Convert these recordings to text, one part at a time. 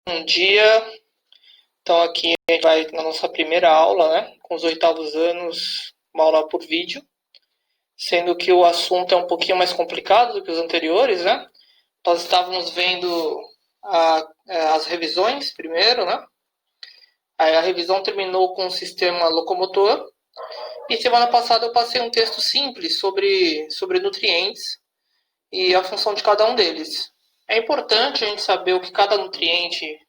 Bom dia. Então aqui a gente vai na nossa primeira aula, né, com os oitavos anos, uma aula por vídeo, sendo que o assunto é um pouquinho mais complicado do que os anteriores, né? Nós estávamos vendo as revisões primeiro, né? Aí a revisão terminou com o sistema locomotor e semana passada eu passei um texto simples sobre nutrientes e a função de cada um deles. É importante a gente saber o que cada nutriente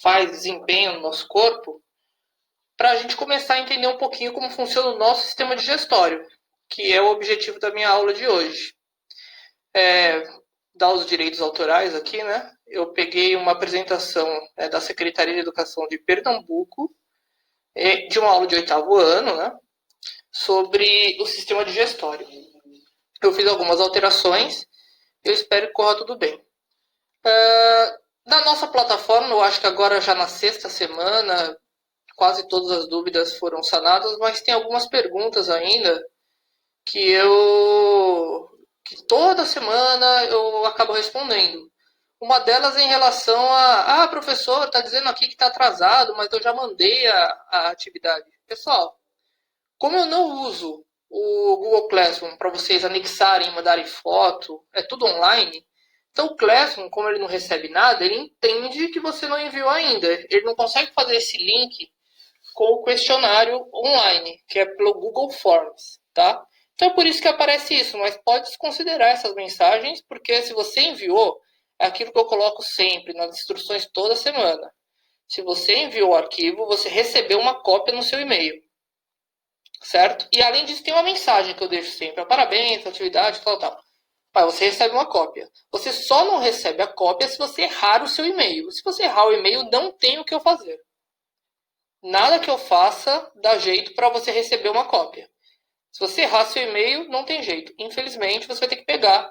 faz, desempenho no nosso corpo, para a gente começar a entender um pouquinho como funciona o nosso sistema digestório, que é o objetivo da minha aula de hoje. Dar os direitos autorais aqui, né? Eu peguei uma apresentação da Secretaria de Educação de Pernambuco, de uma aula de oitavo ano, né? Sobre o sistema digestório. Eu fiz algumas alterações, eu espero que corra tudo bem. Na nossa plataforma, eu acho que agora já na sexta semana, quase todas as dúvidas foram sanadas, mas tem algumas perguntas ainda que toda semana eu acabo respondendo. Uma delas é em relação professor, está dizendo aqui que está atrasado, mas eu já mandei a atividade. Pessoal, como eu não uso o Google Classroom para vocês anexarem e mandarem foto, é tudo online, então o Classroom, como ele não recebe nada, ele entende que você não enviou ainda. Ele não consegue fazer esse link com o questionário online, que é pelo Google Forms, tá? Então é por isso que aparece isso, mas pode desconsiderar essas mensagens, porque se você enviou, é aquilo que eu coloco sempre nas instruções toda semana. Se você enviou o arquivo, você recebeu uma cópia no seu e-mail, certo? E além disso, tem uma mensagem que eu deixo sempre: parabéns, atividade, tal, tal. Pai, você recebe uma cópia. Você só não recebe a cópia se você errar o seu e-mail. Se você errar o e-mail, não tem o que eu fazer. Nada que eu faça dá jeito para você receber uma cópia. Se você errar seu e-mail, não tem jeito. Infelizmente, você vai ter que pegar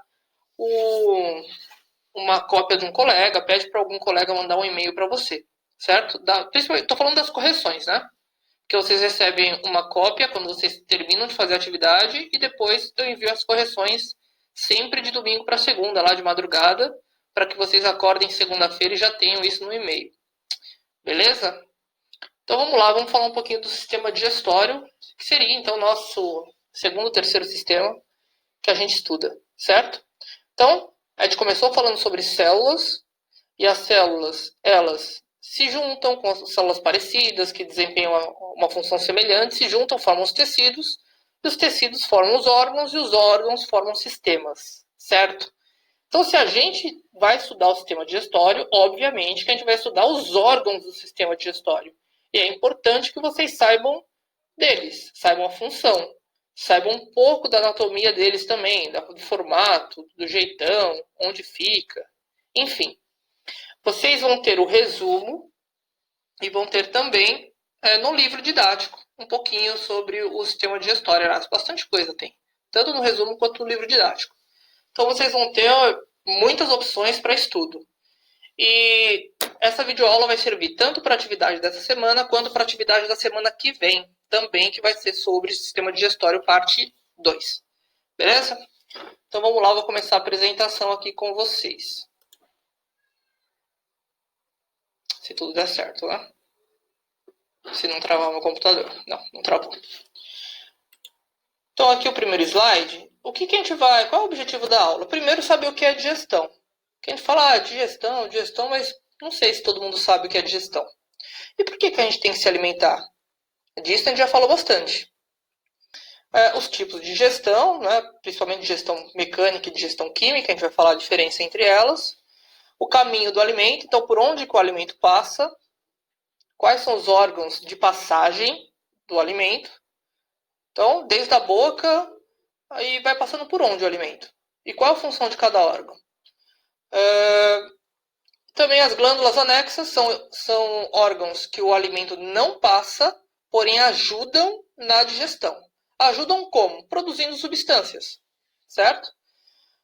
uma cópia de um colega, pede para algum colega mandar um e-mail para você, certo? Estou falando das correções, né? Que vocês recebem uma cópia quando vocês terminam de fazer a atividade e depois eu envio as correções sempre de domingo para segunda, lá de madrugada, para que vocês acordem segunda-feira e já tenham isso no e-mail. Beleza? Então vamos lá, vamos falar um pouquinho do sistema digestório, que seria então o nosso segundo, terceiro sistema que a gente estuda, certo? Então, a gente começou falando sobre células, e as células, elas se juntam com células parecidas, que desempenham uma função semelhante, se juntam, formam os tecidos, e os tecidos formam os órgãos, e os órgãos formam sistemas, certo? Então, se a gente vai estudar o sistema digestório, obviamente que a gente vai estudar os órgãos do sistema digestório. E é importante que vocês saibam deles, saibam a função, saibam um pouco da anatomia deles também, do formato, do jeitão, onde fica, enfim. Vocês vão ter o resumo e vão ter também no livro didático um pouquinho sobre o sistema digestório. Bastante coisa tem, tanto no resumo quanto no livro didático. Então vocês vão ter muitas opções para estudo. E essa videoaula vai servir tanto para a atividade dessa semana quanto para a atividade da semana que vem, também, que vai ser sobre sistema digestório parte 2. Beleza? Então vamos lá, vou começar a apresentação aqui com vocês. Se tudo der certo, né? Se não travar meu computador. Não travou. Então aqui o primeiro slide. O que a gente vai... Qual é o objetivo da aula? Primeiro, saber o que é digestão. Porque a gente fala, digestão, mas não sei se todo mundo sabe o que é digestão. E por que a gente tem que se alimentar? Disso a gente já falou bastante. Os tipos de digestão, né, principalmente digestão mecânica e digestão química, a gente vai falar a diferença entre elas. O caminho do alimento, então por onde que o alimento passa. Quais são os órgãos de passagem do alimento. Então, desde a boca, aí vai passando por onde o alimento. E qual a função de cada órgão. Também as glândulas anexas são órgãos que o alimento não passa, porém ajudam na digestão. Ajudam como? Produzindo substâncias, certo?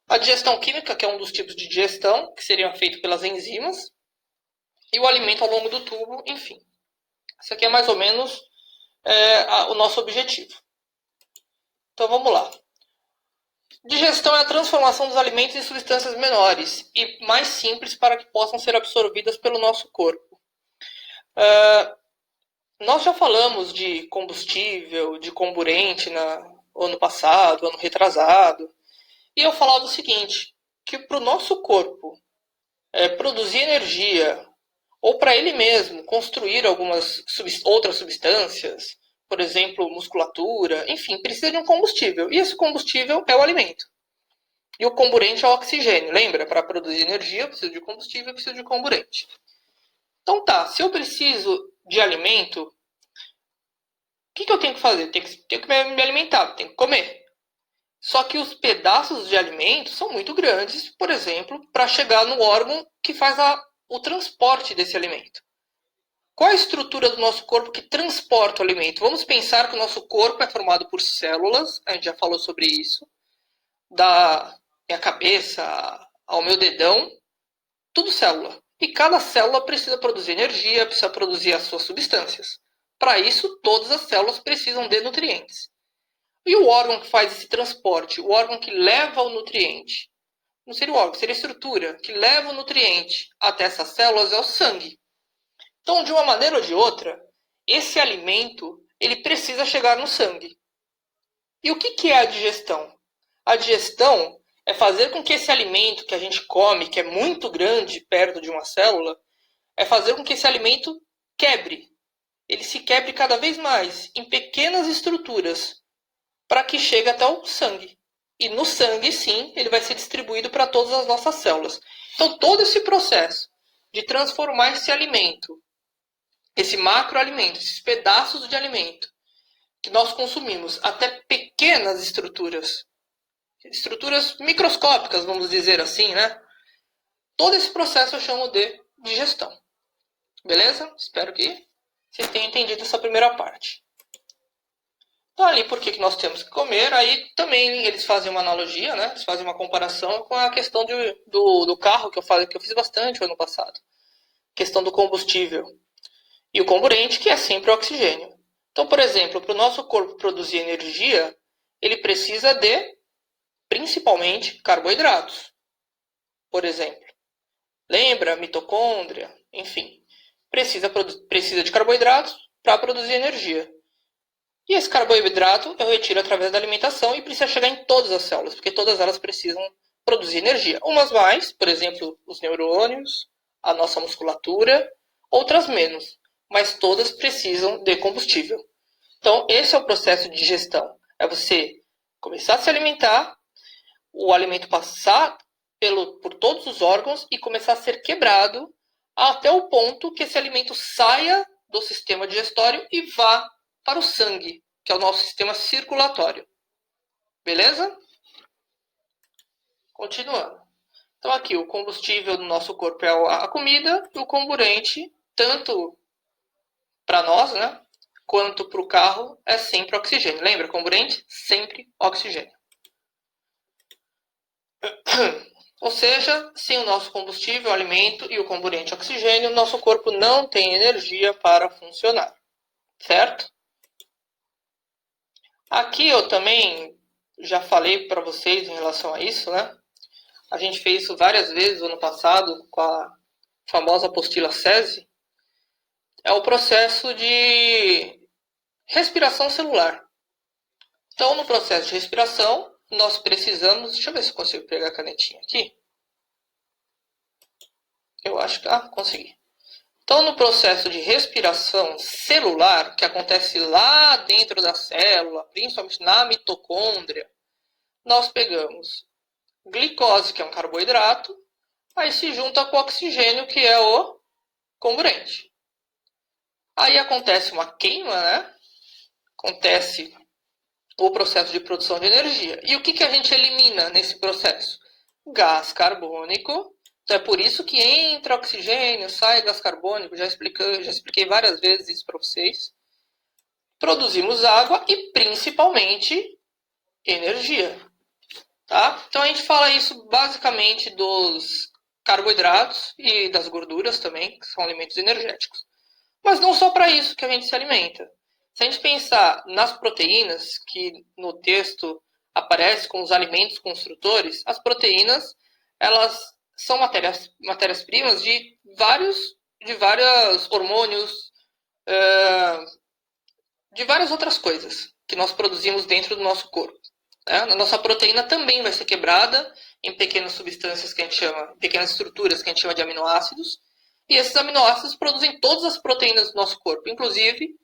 A digestão química, que é um dos tipos de digestão, que seriam feitos pelas enzimas, e o alimento ao longo do tubo, enfim. Isso aqui é mais ou menos o nosso objetivo. Então vamos lá. Digestão é a transformação dos alimentos em substâncias menores e mais simples para que possam ser absorvidas pelo nosso corpo. Nós já falamos de combustível, de comburente ano passado, ano retrasado, e eu falava o seguinte, que para o nosso corpo produzir energia, ou para ele mesmo construir algumas outras substâncias, por exemplo, musculatura, enfim, precisa de um combustível. E esse combustível é o alimento. E o comburente é o oxigênio. Lembra? Para produzir energia, eu preciso de combustível, eu preciso de comburente. Então tá, se eu preciso de alimento, o que eu tenho que fazer? Tenho que me alimentar, tenho que comer. Só que os pedaços de alimento são muito grandes, por exemplo, para chegar no órgão que faz o transporte desse alimento. Qual a estrutura do nosso corpo que transporta o alimento? Vamos pensar que o nosso corpo é formado por células, a gente já falou sobre isso, da minha cabeça ao meu dedão, tudo célula. E cada célula precisa produzir energia, precisa produzir as suas substâncias. Para isso, todas as células precisam de nutrientes. E o órgão que faz esse transporte, o órgão que leva o nutriente, não seria o órgão, seria a estrutura que leva o nutriente até essas células é o sangue. Então, de uma maneira ou de outra, esse alimento ele precisa chegar no sangue. E o que é a digestão? A digestão é fazer com que esse alimento que a gente come, que é muito grande perto de uma célula, é fazer com que esse alimento quebre. Ele se quebre cada vez mais em pequenas estruturas para que chegue até o sangue. E no sangue, sim, ele vai ser distribuído para todas as nossas células. Então, todo esse processo de transformar esse alimento, esse macroalimento, esses pedaços de alimento que nós consumimos, até pequenas estruturas microscópicas, vamos dizer assim, né? Todo esse processo eu chamo de digestão. Beleza? Espero que vocês tenham entendido essa primeira parte. Então, ali, por que nós temos que comer? Aí também eles fazem uma analogia, né? Eles fazem uma comparação com a questão do carro, que eu fiz bastante no ano passado. Questão do combustível. E o comburente, que é sempre o oxigênio. Então, por exemplo, para o nosso corpo produzir energia, ele precisa de, principalmente, carboidratos. Por exemplo. Lembra? Mitocôndria, enfim. Precisa de carboidratos para produzir energia. E esse carboidrato eu retiro através da alimentação e precisa chegar em todas as células, porque todas elas precisam produzir energia. Umas mais, por exemplo, os neurônios, a nossa musculatura, outras menos, mas todas precisam de combustível. Então, esse é o processo de digestão. É você começar a se alimentar, o alimento passar por todos os órgãos e começar a ser quebrado até o ponto que esse alimento saia do sistema digestório e vá para o sangue, que é o nosso sistema circulatório. Beleza? Continuando. Então aqui o combustível do nosso corpo é a comida e o comburente, tanto para nós, né, quanto para o carro, é sempre oxigênio. Lembra? Comburente? Sempre oxigênio. Ou seja, sem o nosso combustível, o alimento e o comburente oxigênio, nosso corpo não tem energia para funcionar. Certo? Aqui eu também já falei para vocês em relação a isso, né? A gente fez isso várias vezes no ano passado com a famosa apostila SESI. É o processo de respiração celular. Então, no processo de respiração, nós precisamos... Deixa eu ver se eu consigo pegar a canetinha aqui. Eu acho que... consegui. Então, no processo de respiração celular, que acontece lá dentro da célula, principalmente na mitocôndria, nós pegamos glicose, que é um carboidrato, aí se junta com o oxigênio, que é o comburente. Aí acontece uma queima, né? Acontece o processo de produção de energia. E o que a gente elimina nesse processo? Gás carbônico. Então é por isso que entra oxigênio, sai gás carbônico. Já expliquei várias vezes isso para vocês. Produzimos água e principalmente energia. Tá? Então a gente fala isso basicamente dos carboidratos e das gorduras também, que são alimentos energéticos. Mas não só para isso que a gente se alimenta. Se a gente pensar nas proteínas, que no texto aparece com os alimentos construtores, as proteínas, elas são matérias-primas de vários hormônios, de várias outras coisas que nós produzimos dentro do nosso corpo. A nossa proteína também vai ser quebrada em pequenas substâncias que a gente chama, pequenas estruturas que a gente chama de aminoácidos, e esses aminoácidos produzem todas as proteínas do nosso corpo, inclusive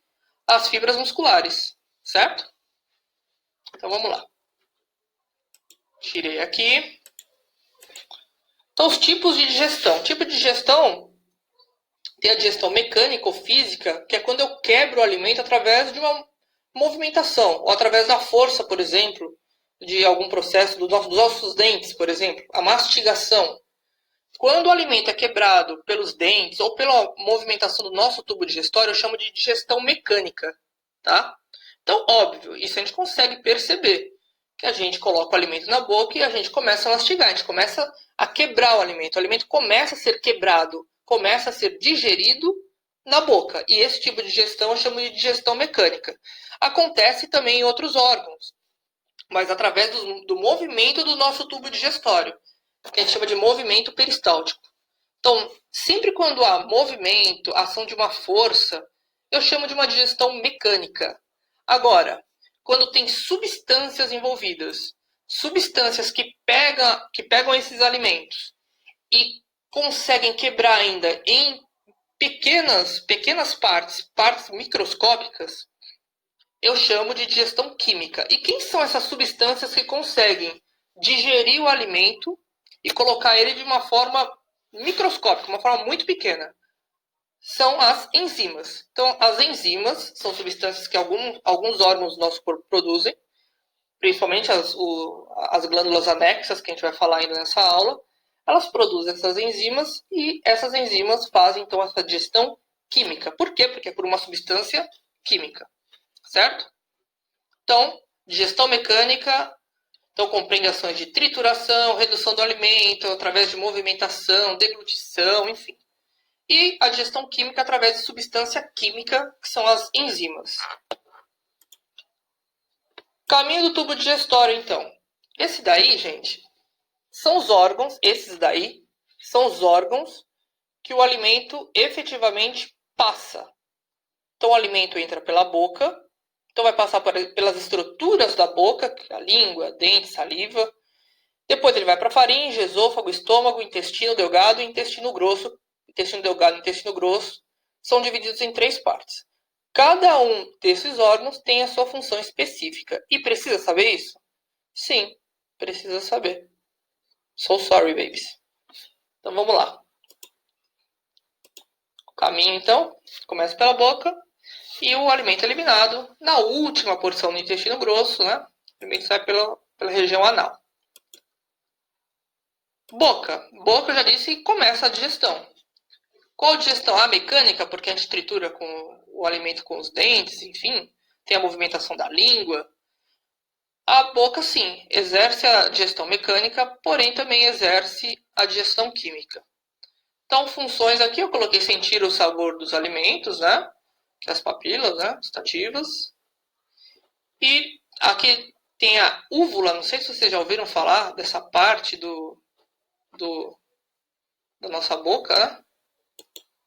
as fibras musculares, certo? Então vamos lá. Tirei aqui. Então, os tipos de digestão. Tipo de digestão tem a digestão mecânica ou física, que é quando eu quebro o alimento através de uma movimentação, ou através da força, por exemplo, de algum processo dos nossos dentes, por exemplo, a mastigação. Quando o alimento é quebrado pelos dentes ou pela movimentação do nosso tubo digestório, eu chamo de digestão mecânica, tá? Então, óbvio, isso a gente consegue perceber, que a gente coloca o alimento na boca e a gente começa a mastigar, a gente começa a quebrar o alimento começa a ser quebrado, começa a ser digerido na boca. E esse tipo de digestão eu chamo de digestão mecânica. Acontece também em outros órgãos, mas através do movimento do nosso tubo digestório, que a gente chama de movimento peristáltico. Então, sempre quando há movimento, ação de uma força, eu chamo de uma digestão mecânica. Agora, quando tem substâncias envolvidas, substâncias que pegam esses alimentos e conseguem quebrar ainda em pequenas partes microscópicas, eu chamo de digestão química. E quem são essas substâncias que conseguem digerir o alimento e colocar ele de uma forma microscópica, uma forma muito pequena? São as enzimas. Então, as enzimas são substâncias que alguns órgãos do nosso corpo produzem, principalmente as glândulas anexas, que a gente vai falar ainda nessa aula. Elas produzem essas enzimas e essas enzimas fazem, então, essa digestão química. Por quê? Porque é por uma substância química, certo? Então, digestão mecânica, então compreende ações de trituração, redução do alimento, através de movimentação, deglutição, enfim. E a digestão química através de substância química, que são as enzimas. Caminho do tubo digestório, então. Esse daí, gente, são os órgãos, esses daí, são os órgãos que o alimento efetivamente passa. Então, o alimento entra pela boca, então vai passar pelas estruturas da boca, a língua, dente, saliva. Depois ele vai para a faringe, esôfago, estômago, intestino delgado e intestino grosso. Intestino delgado e intestino grosso são divididos em 3 partes. Cada um desses órgãos tem a sua função específica. E precisa saber isso? Sim, precisa saber. So sorry, babies. Então vamos lá. O caminho, então, começa pela boca e o alimento é eliminado na última porção do intestino grosso, né? O alimento sai pela região anal. Boca. Boca, eu já disse, começa a digestão. Qual digestão? A mecânica, porque a gente tritura com o alimento com os dentes, enfim, tem a movimentação da língua. A boca, sim, exerce a digestão mecânica, porém também exerce a digestão química. Então, funções aqui, eu coloquei sentir o sabor dos alimentos, né? As papilas, né? Gustativas. E aqui tem a úvula, não sei se vocês já ouviram falar dessa parte da nossa boca, né?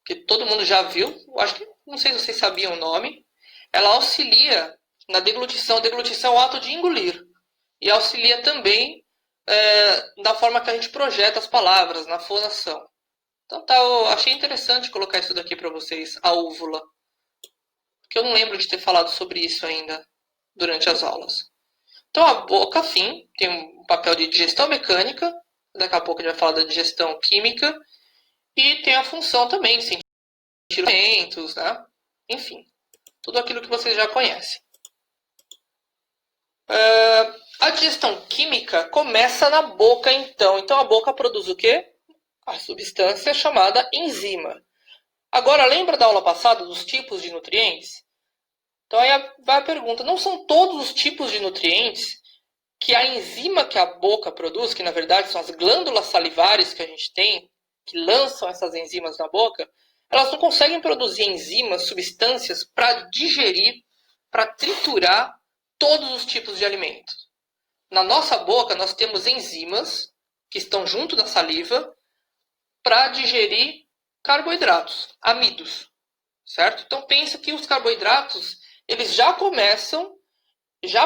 Que todo mundo já viu, acho que, não sei se vocês sabiam o nome, ela auxilia na deglutição. Deglutição é o ato de engolir. E auxilia também da forma que a gente projeta as palavras, na fonação. Então tá, eu achei interessante colocar isso daqui para vocês, a úvula. Porque eu não lembro de ter falado sobre isso ainda durante as aulas. Então a boca, sim, tem um papel de digestão mecânica, daqui a pouco a gente vai falar da digestão química, e tem a função também de sentir alimentos, né? Enfim, tudo aquilo que vocês já conhecem. A digestão química começa na boca, então. Então a boca produz o quê? A substância chamada enzima. Agora, lembra da aula passada dos tipos de nutrientes? Então aí vai a pergunta, não são todos os tipos de nutrientes que a enzima que a boca produz, que na verdade são as glândulas salivares que a gente tem, que lançam essas enzimas na boca, elas não conseguem produzir enzimas, substâncias para digerir, para triturar todos os tipos de alimentos. Na nossa boca, nós temos enzimas que estão junto da saliva para digerir carboidratos, amidos, certo? Então pensa que os carboidratos, eles já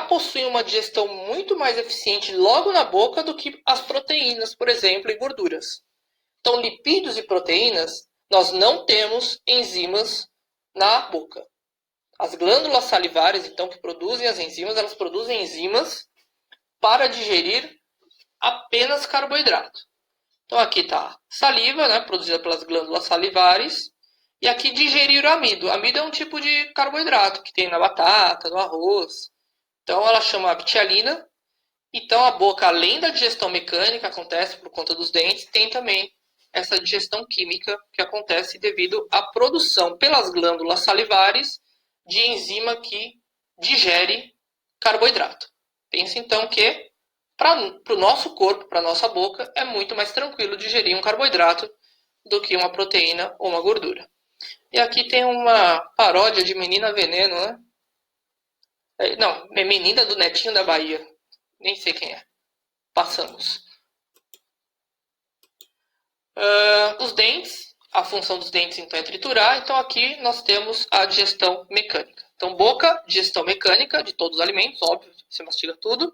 possuem uma digestão muito mais eficiente logo na boca do que as proteínas, por exemplo, e gorduras. Então, lipídios e proteínas, nós não temos enzimas na boca. As glândulas salivares, então, que produzem as enzimas, elas produzem enzimas para digerir apenas carboidrato. Então, aqui está saliva, né, produzida pelas glândulas salivares, e aqui digerir o amido. Amido é um tipo de carboidrato que tem na batata, no arroz. Então, ela chama ptialina. Então, a boca, além da digestão mecânica, acontece por conta dos dentes, tem também essa digestão química que acontece devido à produção pelas glândulas salivares de enzima que digere carboidrato. Pense então que para o nosso corpo, para a nossa boca, é muito mais tranquilo digerir um carboidrato do que uma proteína ou uma gordura. E aqui tem uma paródia de Menina Veneno, né? Não, é Menina do Netinho da Bahia. Nem sei quem é. Passamos. Os dentes, a função dos dentes então é triturar, então aqui nós temos a digestão mecânica. Então boca, digestão mecânica de todos os alimentos, óbvio, você mastiga tudo,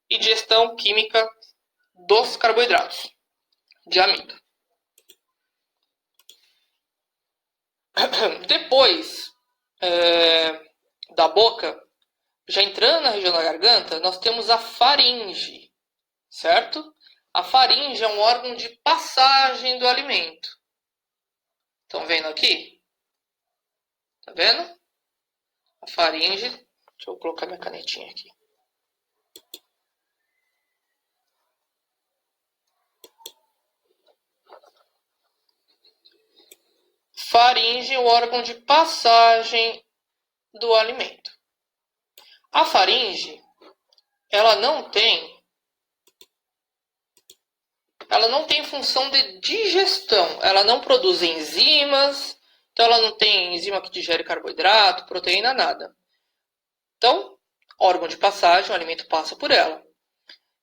e digestão química dos carboidratos, de amido. Depois da boca, já entrando na região da garganta, nós temos a faringe, certo? A faringe é um órgão de passagem do alimento. Estão vendo aqui? Tá vendo? A faringe. Deixa eu colocar minha canetinha aqui. Faringe é o órgão de passagem do alimento. A faringe, ela não tem função de digestão. Ela não produz enzimas, então ela não tem enzima que digere carboidrato, proteína, nada. Então, órgão de passagem, o alimento passa por ela.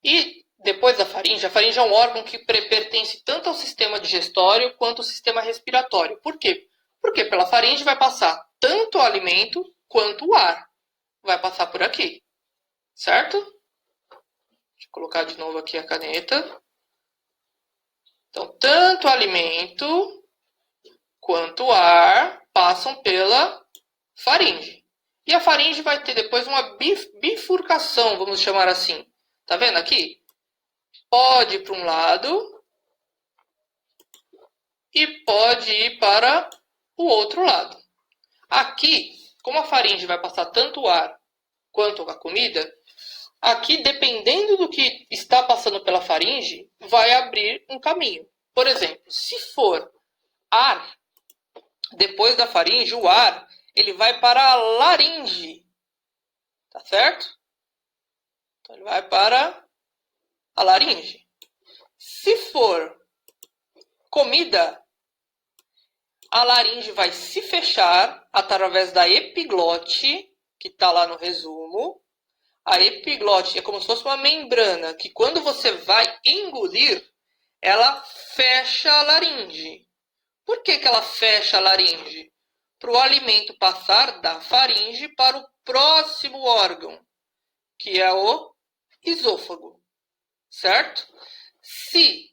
E depois da faringe, a faringe é um órgão que pertence tanto ao sistema digestório quanto ao sistema respiratório. Por quê? Porque pela faringe vai passar tanto o alimento quanto o ar. Vai passar por aqui. Certo? Deixa eu colocar de novo aqui a caneta. Então, tanto o alimento quanto o ar passam pela faringe. E a faringe vai ter depois uma bifurcação, vamos chamar assim. Tá vendo aqui? Pode ir para um lado e pode ir para o outro lado. Aqui, como a faringe vai passar tanto o ar quanto a comida, aqui, dependendo do que está passando pela faringe, vai abrir um caminho. Por exemplo, se for ar, depois da faringe, o ar, ele vai para a laringe. Tá certo? Então, ele vai para a laringe. Se for comida, a laringe vai se fechar através da epiglote, que está lá no resumo. A epiglote é como se fosse uma membrana que quando você vai engolir, ela fecha a laringe. Por que ela fecha a laringe? Para o alimento passar da faringe para o próximo órgão, que é o esôfago. Certo? Se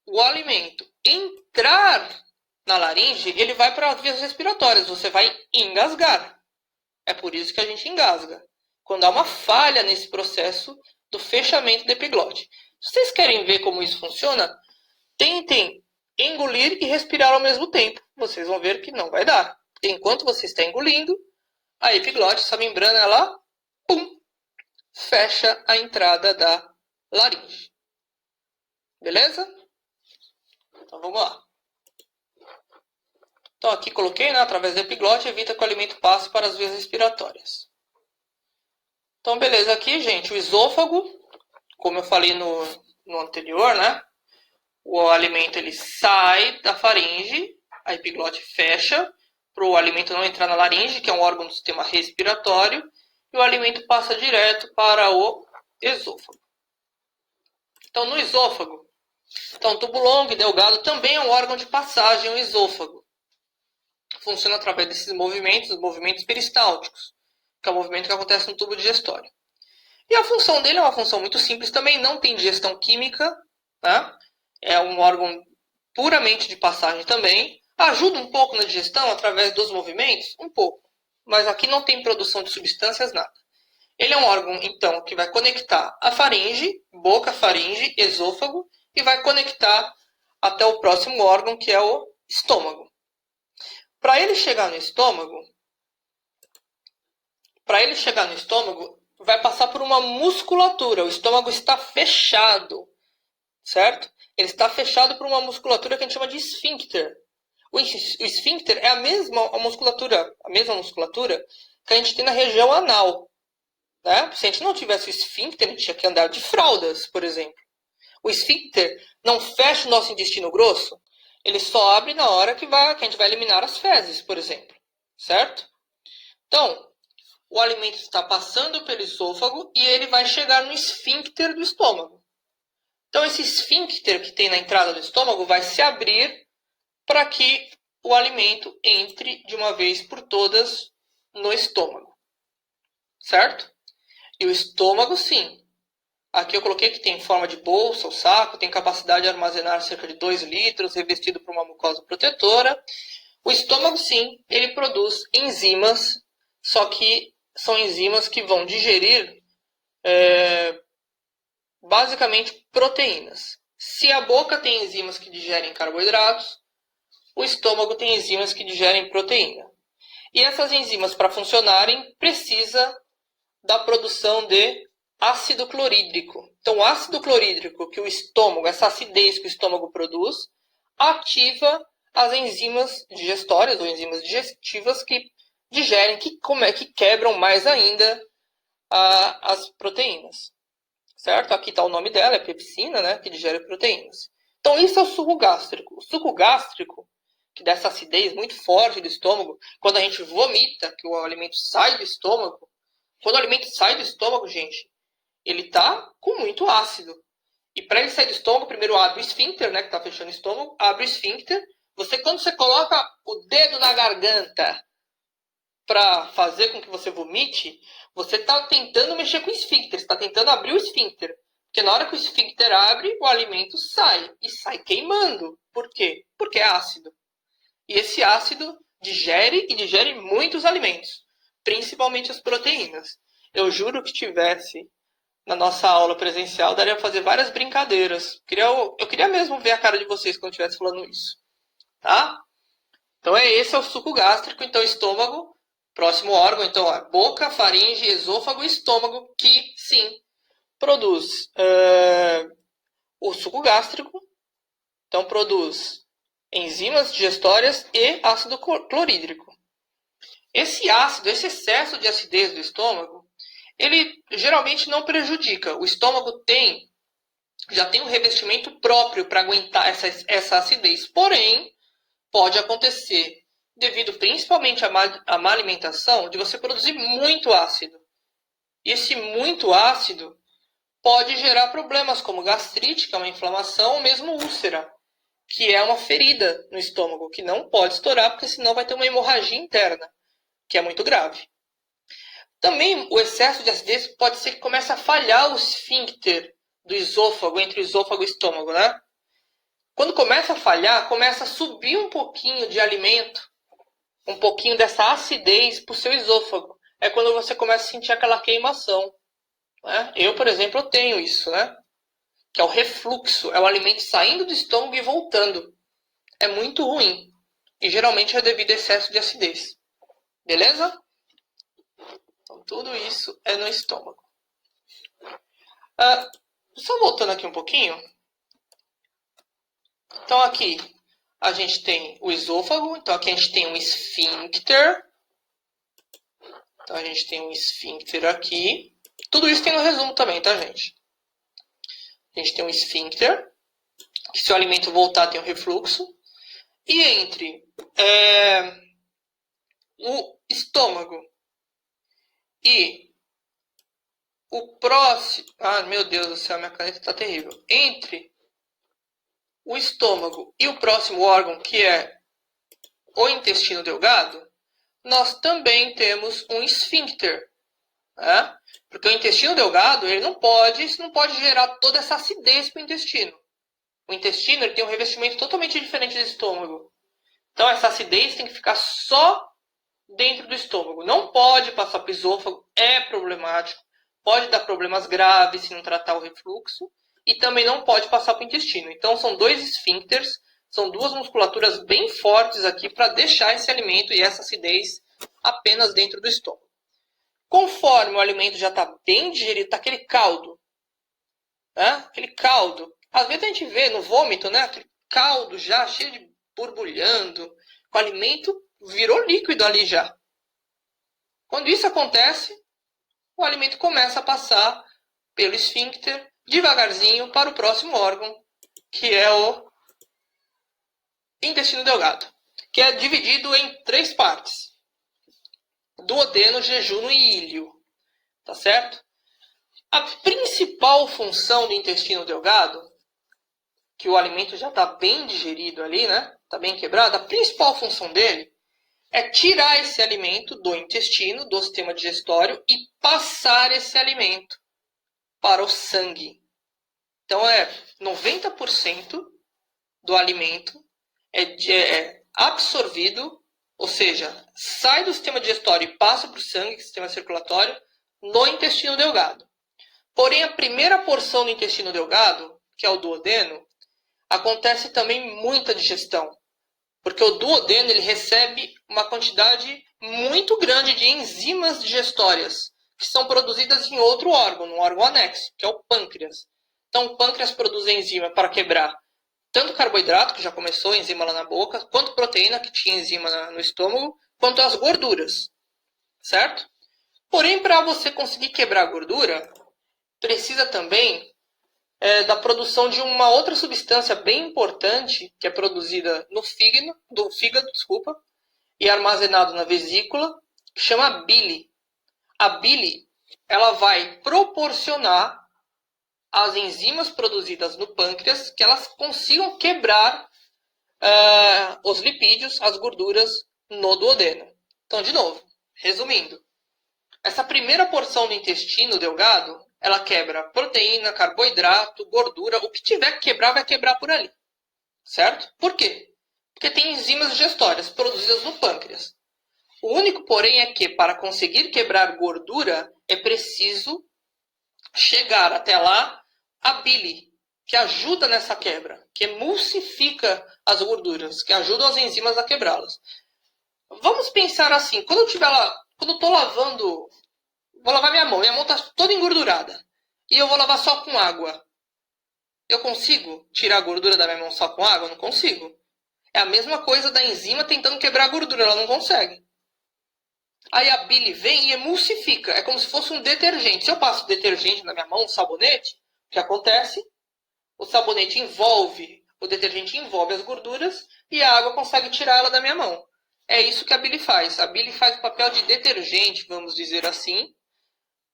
o alimento entrar na laringe, ele vai para as vias respiratórias. Você vai engasgar. É por isso que a gente engasga. Quando há uma falha nesse processo do fechamento da epiglote. Se vocês querem ver como isso funciona, tentem engolir e respirar ao mesmo tempo. Vocês vão ver que não vai dar. Porque enquanto você está engolindo, a epiglote, essa membrana, ela fecha a entrada da laringe. Beleza? Então vamos lá. Então aqui coloquei, né, através da epiglote, evita que o alimento passe para as vias respiratórias. Então beleza, aqui gente, o esôfago, como eu falei no anterior, né, o alimento ele sai da faringe, a epiglote fecha, para o alimento não entrar na laringe, que é um órgão do sistema respiratório, e o alimento passa direto para o esôfago. Então, no esôfago, então, o tubo longo e delgado também é um órgão de passagem, o esôfago. Funciona através desses movimentos, os movimentos peristálticos, que é o movimento que acontece no tubo digestório. E a função dele é uma função muito simples também, não tem digestão química, né? É um órgão puramente de passagem também. Ajuda um pouco na digestão através dos movimentos? Um pouco. Mas aqui não tem produção de substâncias, nada. Ele é um órgão, então, que vai conectar a faringe, boca, faringe, esôfago, e vai conectar até o próximo órgão, que é o estômago. Para ele chegar no estômago, vai passar por uma musculatura. O estômago está fechado, certo? Ele está fechado por uma musculatura que a gente chama de esfíncter. O esfíncter é a mesma musculatura que a gente tem na região anal. Né? Se a gente não tivesse o esfíncter, a gente tinha que andar de fraldas, por exemplo. O esfíncter não fecha o nosso intestino grosso, ele só abre na hora que a gente vai eliminar as fezes, por exemplo. Certo? Então, o alimento está passando pelo esôfago e ele vai chegar no esfíncter do estômago. Então, esse esfíncter que tem na entrada do estômago vai se abrir para que o alimento entre de uma vez por todas no estômago. Certo? E o estômago, sim. Aqui eu coloquei que tem forma de bolsa, o saco, tem capacidade de armazenar cerca de 2 litros, revestido por uma mucosa protetora. O estômago, sim, ele produz enzimas, só que são enzimas que vão digerir basicamente proteínas. Se a boca tem enzimas que digerem carboidratos, o estômago tem enzimas que digerem proteína. E essas enzimas, para funcionarem, precisa da produção de ácido clorídrico. Então, o ácido clorídrico que o estômago, essa acidez que o estômago produz, ativa as enzimas digestórias ou enzimas digestivas que digerem, que quebram mais ainda as proteínas. Certo? Aqui está o nome dela, é pepsina, né, que digere proteínas. Então, isso é o suco gástrico. O suco gástrico, que dá essa acidez muito forte do estômago, quando a gente vomita, que o alimento sai do estômago, quando o alimento sai do estômago, gente, ele está com muito ácido. E para ele sair do estômago, primeiro abre o esfíncter, né, que está fechando o estômago, abre o esfíncter. Quando você coloca o dedo na garganta para fazer com que você vomite, você está tentando mexer com o esfíncter, está tentando abrir o esfíncter. Porque na hora que o esfíncter abre, o alimento sai. E sai queimando. Por quê? Porque é ácido. E esse ácido digere muitos alimentos, principalmente as proteínas. Eu juro que tivesse na nossa aula presencial, daria para fazer várias brincadeiras. Eu queria mesmo ver a cara de vocês quando estivesse falando isso. Tá? Então esse é o suco gástrico. Então estômago, próximo órgão. Então boca, faringe, esôfago e estômago, que sim, produz o suco gástrico. Então produz enzimas digestórias e ácido clorídrico. Esse excesso de acidez do estômago, ele geralmente não prejudica. O estômago já tem um revestimento próprio para aguentar essa acidez. Porém, pode acontecer, devido principalmente à má alimentação, de você produzir muito ácido. E esse muito ácido pode gerar problemas como gastrite, que é uma inflamação, ou mesmo úlcera, que é uma ferida no estômago, que não pode estourar, porque senão vai ter uma hemorragia interna, que é muito grave. Também o excesso de acidez pode ser que comece a falhar o esfíncter do esôfago, entre o esôfago e o estômago, né? Quando começa a falhar, começa a subir um pouquinho de alimento, um pouquinho dessa acidez para o seu esôfago. É quando você começa a sentir aquela queimação. Né? Eu, por exemplo, eu tenho isso, né? Que é o refluxo, é o alimento saindo do estômago e voltando. É muito ruim. E geralmente é devido a excesso de acidez. Beleza? Então, tudo isso é no estômago. Só voltando aqui um pouquinho. Então, aqui a gente tem o esôfago. Então, aqui a gente tem um esfíncter. Então, a gente tem um esfíncter aqui. Tudo isso tem no resumo também, tá, gente? A gente tem um esfíncter, que se o alimento voltar tem um refluxo. E entre o estômago e o próximo... Ah, meu Deus do céu, minha caneta está terrível. Entre o estômago e o próximo órgão, que é o intestino delgado, nós também temos um esfíncter, né? Porque o intestino delgado ele não pode gerar toda essa acidez para o intestino. O intestino ele tem um revestimento totalmente diferente do estômago. Então essa acidez tem que ficar só dentro do estômago. Não pode passar para o esôfago, é problemático. Pode dar problemas graves se não tratar o refluxo. E também não pode passar para o intestino. Então são dois esfíncteres, são duas musculaturas bem fortes aqui para deixar esse alimento e essa acidez apenas dentro do estômago. Conforme o alimento já está bem digerido, está aquele caldo, né? Aquele caldo. Às vezes a gente vê no vômito, né? Aquele caldo já cheio de borbulhando. O alimento virou líquido ali já. Quando isso acontece, o alimento começa a passar pelo esfíncter devagarzinho para o próximo órgão, que é o intestino delgado, que é dividido em 3 partes: duodeno, jejuno e íleo. Tá certo? A principal função do intestino delgado, que o alimento já está bem digerido ali, né? Está bem quebrado. A principal função dele é tirar esse alimento do intestino, do sistema digestório, e passar esse alimento para o sangue. Então, 90% do alimento é absorvido, ou seja, sai do sistema digestório e passa para o sangue, que é o sistema circulatório, no intestino delgado. Porém, a primeira porção do intestino delgado, que é o duodeno, acontece também muita digestão. Porque o duodeno ele recebe uma quantidade muito grande de enzimas digestórias, que são produzidas em outro órgão, num órgão anexo, que é o pâncreas. Então, o pâncreas produz enzima para quebrar tanto carboidrato, que já começou, enzima lá na boca, quanto proteína, que tinha enzima no estômago, quanto as gorduras. Certo? Porém, para você conseguir quebrar a gordura, precisa também da produção de uma outra substância bem importante, que é produzida no fígado, e armazenado na vesícula, que chama bile. A bile ela vai proporcionar às enzimas produzidas no pâncreas que elas consigam quebrar os lipídios, as gorduras no duodeno. Então, de novo, resumindo, essa primeira porção do intestino delgado, ela quebra proteína, carboidrato, gordura, o que tiver que quebrar, vai quebrar por ali. Certo? Por quê? Porque tem enzimas digestórias produzidas no pâncreas. O único, porém, é que para conseguir quebrar gordura, é preciso chegar até lá a bile, que ajuda nessa quebra, que emulsifica as gorduras, que ajudam as enzimas a quebrá-las. Vamos pensar assim, quando eu estou lavando, vou lavar minha mão está toda engordurada, e eu vou lavar só com água. Eu consigo tirar a gordura da minha mão só com água? Não consigo. É a mesma coisa da enzima tentando quebrar a gordura, ela não consegue. Aí a bile vem e emulsifica, é como se fosse um detergente. Se eu passo detergente na minha mão, um sabonete, o que acontece? O sabonete envolve, o detergente envolve as gorduras e a água consegue tirar ela da minha mão. É isso que a bile faz. A bile faz o papel de detergente, vamos dizer assim,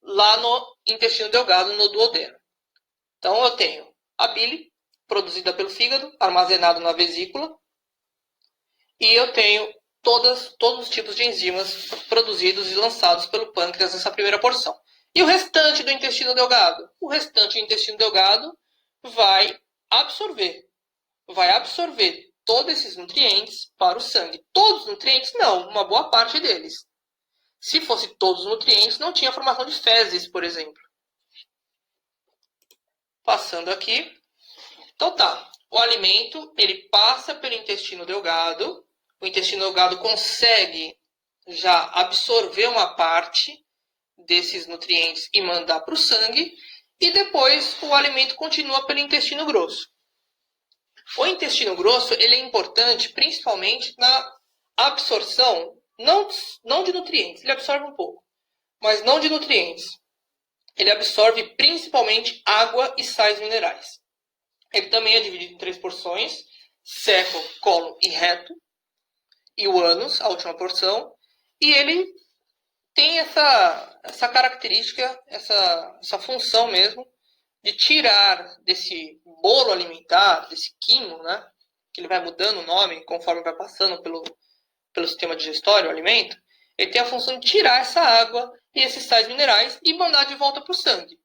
lá no intestino delgado, no duodeno. Então eu tenho a bile, produzida pelo fígado, armazenado na vesícula, e eu tenho todos os tipos de enzimas produzidos e lançados pelo pâncreas nessa primeira porção. E o restante do intestino delgado? O restante do intestino delgado vai absorver todos esses nutrientes para o sangue. Todos os nutrientes? Não, uma boa parte deles. Se fosse todos os nutrientes, não tinha formação de fezes, por exemplo. Passando aqui. Então tá, o alimento ele passa pelo intestino delgado. O intestino delgado consegue já absorver uma parte desses nutrientes e mandar para o sangue. E depois o alimento continua pelo intestino grosso. O intestino grosso ele é importante principalmente na absorção, não de nutrientes, ele absorve um pouco, mas não de nutrientes. Ele absorve principalmente água e sais minerais. Ele também é dividido em 3 porções: céfalo, cólon e reto, e o ânus, a última porção. E ele tem essa característica, essa função mesmo, de tirar desse bolo alimentar, desse quimo, né? Que ele vai mudando o nome conforme vai passando pelo sistema digestório, o alimento. Ele tem a função de tirar essa água e esses sais minerais e mandar de volta para o sangue.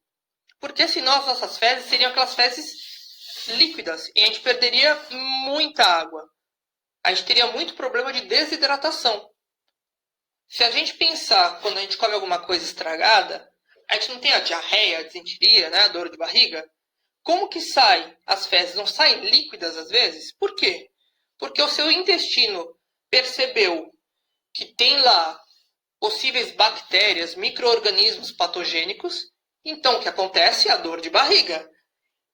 Porque senão as nossas fezes seriam aquelas fezes líquidas e a gente perderia muita água. A gente teria muito problema de desidratação. Se a gente pensar quando a gente come alguma coisa estragada, a gente não tem a diarreia, a disenteria, né, a dor de barriga. Como que sai as fezes? Não saem líquidas às vezes? Por quê? Porque o seu intestino percebeu que tem lá possíveis bactérias, micro-organismos patogênicos. Então, o que acontece? A dor de barriga.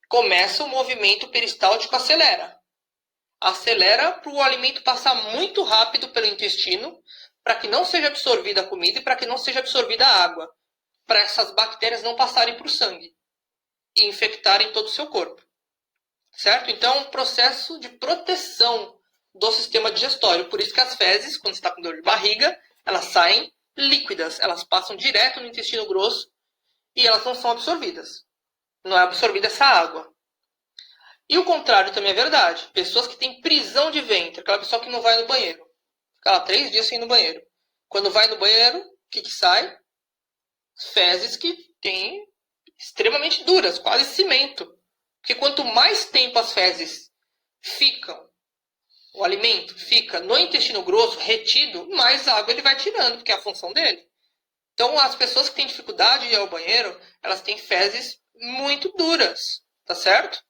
Começa o movimento peristáltico, acelera. Acelera para o alimento passar muito rápido pelo intestino, para que não seja absorvida a comida e para que não seja absorvida a água. Para essas bactérias não passarem para o sangue e infectarem todo o seu corpo. Certo? Então, é um processo de proteção do sistema digestório. Por isso que as fezes, quando você está com dor de barriga, elas saem líquidas. Elas passam direto no intestino grosso e elas não são absorvidas. Não é absorvida essa água. E o contrário também é verdade. Pessoas que têm prisão de ventre, aquela pessoa que não vai no banheiro. Fica lá 3 dias sem ir no banheiro. Quando vai no banheiro, o que sai? Fezes que têm extremamente duras, quase cimento. Porque quanto mais tempo as fezes ficam, o alimento fica no intestino grosso, retido, mais água ele vai tirando, porque é a função dele. Então, as pessoas que têm dificuldade de ir ao banheiro, elas têm fezes muito duras, tá certo?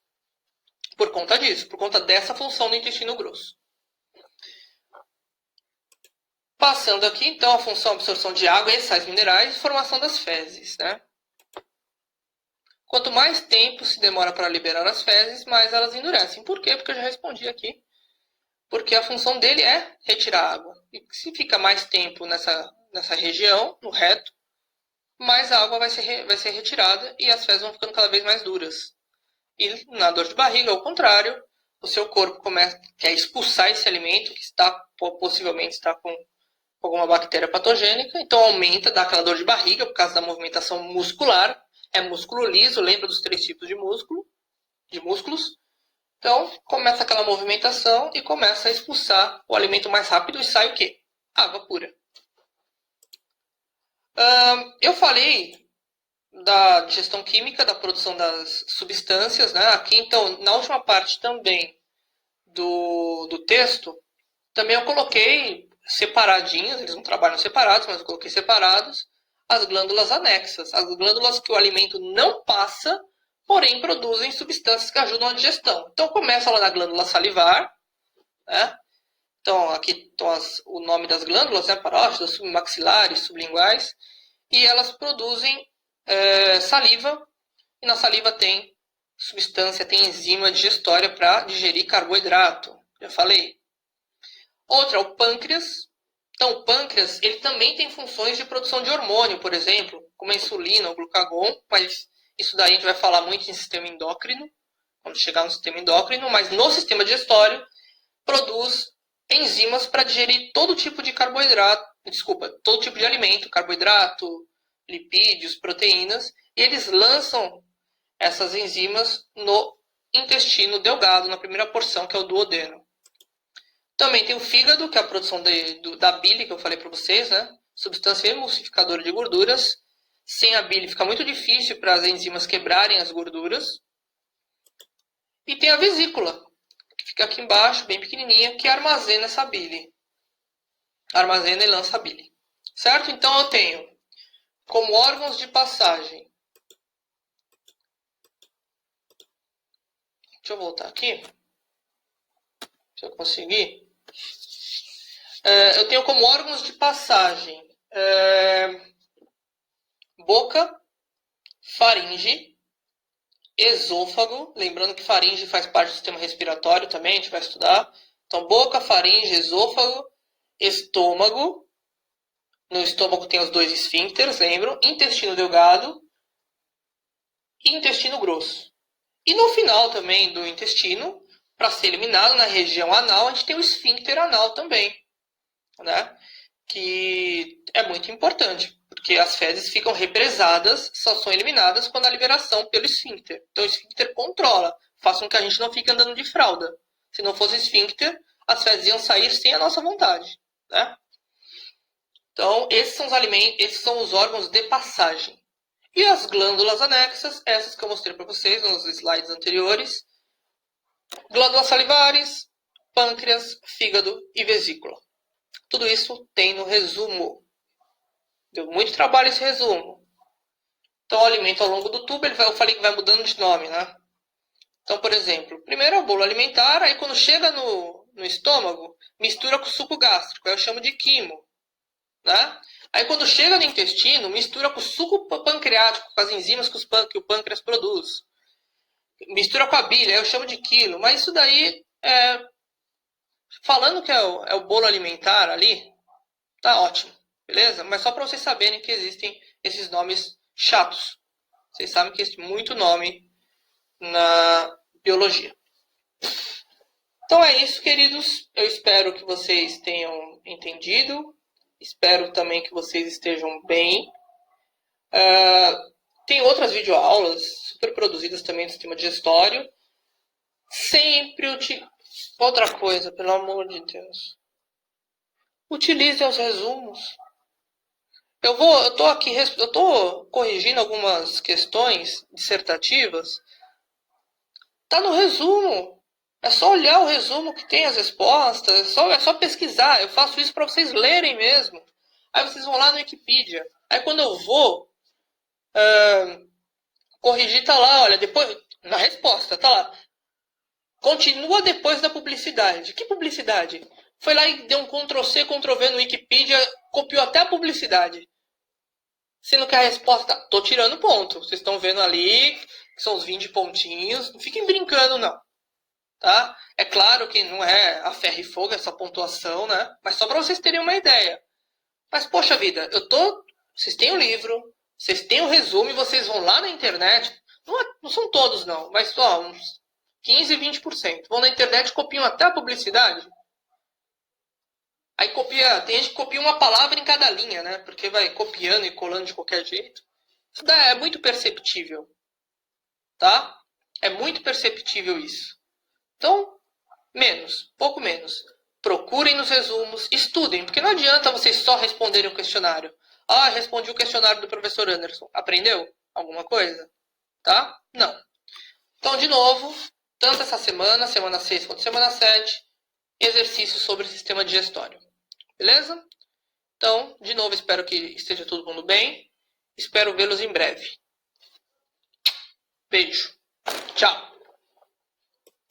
Por conta disso, por conta dessa função do intestino grosso. Passando aqui, então, a função de absorção de água e sais minerais e formação das fezes, né? Quanto mais tempo se demora para liberar as fezes, mais elas endurecem. Por quê? Porque eu já respondi aqui. Porque a função dele é retirar água. E se fica mais tempo nessa região, no reto, mais água vai ser retirada e as fezes vão ficando cada vez mais duras. E na dor de barriga, ao contrário, o seu corpo quer expulsar esse alimento que possivelmente está com alguma bactéria patogênica, então aumenta, dá aquela dor de barriga por causa da movimentação muscular. É músculo liso, lembra dos 3 tipos de músculos. Então, começa aquela movimentação e começa a expulsar o alimento mais rápido e sai o quê? Água pura. Eu falei da digestão química, da produção das substâncias, né? Aqui, então, na última parte também do texto, também eu coloquei separadinhas, eles não trabalham separados, mas eu coloquei separados, as glândulas anexas, as glândulas que o alimento não passa, porém produzem substâncias que ajudam a digestão. Então começa lá na glândula salivar, né? Então aqui estão o nome das glândulas, né? Parótidas, submaxilares, sublinguais, e elas produzem saliva, e na saliva tem substância, tem enzima digestória para digerir carboidrato, já falei. Outra é o pâncreas. Então, o pâncreas ele também tem funções de produção de hormônio, por exemplo, como a insulina, o glucagon, mas isso daí a gente vai falar muito em sistema endócrino, quando chegar no sistema endócrino, mas no sistema digestório produz enzimas para digerir todo tipo de todo tipo de alimento, carboidrato, lipídios, proteínas, e eles lançam essas enzimas no intestino delgado, na primeira porção, que é o duodeno. Também tem o fígado, que é a produção da bile, que eu falei para vocês, né? Substância emulsificadora de gorduras. Sem a bile fica muito difícil para as enzimas quebrarem as gorduras. E tem a vesícula, que fica aqui embaixo, bem pequenininha, que armazena essa bile. Armazena e lança a bile. Certo? Então eu tenho como órgãos de passagem. Deixa eu voltar aqui. Se eu conseguir. Eu tenho como órgãos de passagem boca, faringe, esôfago. Lembrando que faringe faz parte do sistema respiratório também, a gente vai estudar. Então, boca, faringe, esôfago, estômago. No estômago tem os 2 esfíncteres, lembram? Intestino delgado e intestino grosso. E no final também do intestino, para ser eliminado na região anal, a gente tem o esfíncter anal também, né? Que é muito importante. Porque as fezes ficam represadas, só são eliminadas quando há liberação pelo esfíncter. Então o esfíncter controla, faz com que a gente não fique andando de fralda. Se não fosse esfíncter, as fezes iam sair sem a nossa vontade, né? Então, esses são os alimentos, esses são os órgãos de passagem. E as glândulas anexas, essas que eu mostrei para vocês nos slides anteriores. Glândulas salivares, pâncreas, fígado e vesícula. Tudo isso tem no resumo. Deu muito trabalho esse resumo. Então, o alimento ao longo do tubo, eu falei que vai mudando de nome, né? Então, por exemplo, primeiro é o bolo alimentar, aí quando chega no estômago, mistura com o suco gástrico, aí eu chamo de quimo, né? Aí quando chega no intestino, mistura com o suco pancreático, com as enzimas que o pâncreas produz. Mistura com a bile, aí eu chamo de quilo, mas isso daí, falando que é o bolo alimentar ali, tá ótimo, beleza? Mas só para vocês saberem que existem esses nomes chatos. Vocês sabem que existe muito nome na biologia. Então é isso, queridos. Eu espero que vocês tenham entendido. Espero também que vocês estejam bem. Tem outras videoaulas super produzidas também do sistema digestório. Sempre outra coisa, pelo amor de Deus. Utilizem os resumos. Eu tô corrigindo algumas questões dissertativas. Tá no resumo. É só olhar o resumo que tem as respostas. É só pesquisar. Eu faço isso para vocês lerem mesmo. Aí vocês vão lá no Wikipedia. Aí quando eu vou corrigir, tá lá, olha, depois na resposta, tá lá. Continua depois da publicidade. Que publicidade? Foi lá e deu um Ctrl+C, Ctrl+V no Wikipedia, copiou até a publicidade. Sendo que a resposta, tô tirando ponto. Vocês estão vendo ali, que são os 20 pontinhos. Não fiquem brincando, não. Tá? É claro que não é a ferro e fogo essa pontuação, né? Mas só para vocês terem uma ideia. Mas, poxa vida, vocês têm o livro, vocês têm o resumo e vocês vão lá na internet. Não são todos, não, mas só uns 15, 20%. Vão na internet e copiam até a publicidade. Aí tem gente que copia uma palavra em cada linha, né? Porque vai copiando e colando de qualquer jeito. Isso é muito perceptível. Tá? É muito perceptível isso. Então, pouco menos. Procurem nos resumos, estudem, porque não adianta vocês só responderem o questionário. Ah, respondi o questionário do professor Anderson. Aprendeu alguma coisa? Tá? Não. Então, de novo, tanto essa semana 6 quanto semana 7, exercícios sobre o sistema digestório. Beleza? Então, de novo, espero que esteja todo mundo bem. Espero vê-los em breve. Beijo. Tchau.